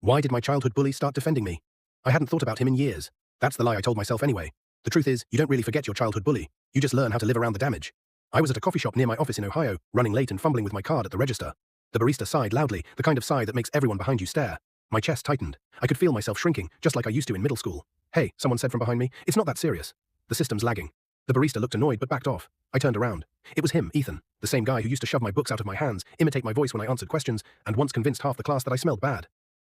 Why did my childhood bully start defending me? I hadn't thought about him in years. That's the lie I told myself anyway. The truth is, you don't really forget your childhood bully. You just learn how to live around the damage. I was at a coffee shop near my office in Ohio, running late and fumbling with my card at the register. The barista sighed loudly, the kind of sigh that makes everyone behind you stare. My chest tightened. I could feel myself shrinking, just like I used to in middle school. Hey, someone said from behind me, it's not that serious. The system's lagging. The barista looked annoyed but backed off. I turned around. It was him, Ethan, the same guy who used to shove my books out of my hands, imitate my voice when I answered questions, and once convinced half the class that I smelled bad.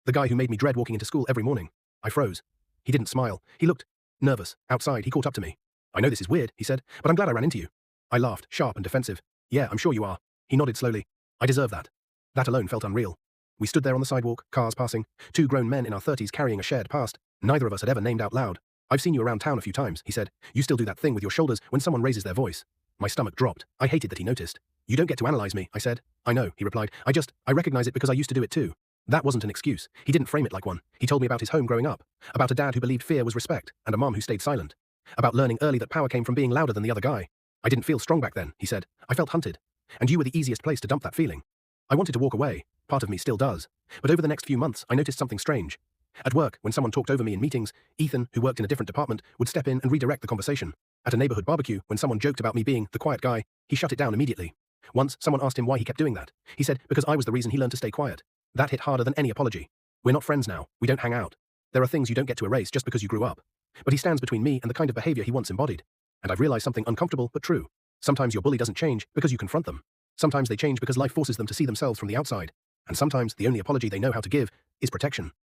The guy who made me dread walking into school every morning. I froze. He didn't smile. He looked nervous. Outside, he caught up to me. I know this is weird, he said, but I'm glad I ran into you. I laughed, sharp and defensive. Yeah, I'm sure you are. He nodded slowly. I deserve that. That alone felt unreal. We stood there on the sidewalk, cars passing, two grown men in our 30s carrying a shared past. Neither of us had ever named out loud. I've seen you around town a few times, he said. You still do that thing with your shoulders when someone raises their voice. My stomach dropped. I hated that he noticed. You don't get to analyze me, I said. I know, he replied. I recognize it because I used to do it too. That wasn't an excuse. He didn't frame it like one. He told me about his home growing up, about a dad who believed fear was respect, and a mom who stayed silent. About learning early that power came from being louder than the other guy. I didn't feel strong back then, he said. I felt hunted. And you were the easiest place to dump that feeling. I wanted to walk away. Part of me still does. But over the next few months, I noticed something strange. At work, when someone talked over me in meetings, Ethan, who worked in a different department, would step in and redirect the conversation. At a neighborhood barbecue, when someone joked about me being the quiet guy, he shut it down immediately. Once, someone asked him why he kept doing that. He said, because I was the reason he learned to stay quiet. That hit harder than any apology. We're not friends now. We don't hang out. There are things you don't get to erase just because you grew up. But he stands between me and the kind of behavior he once embodied. And I've realized something uncomfortable but true. Sometimes your bully doesn't change because you confront them. Sometimes they change because life forces them to see themselves from the outside. And sometimes the only apology they know how to give is protection.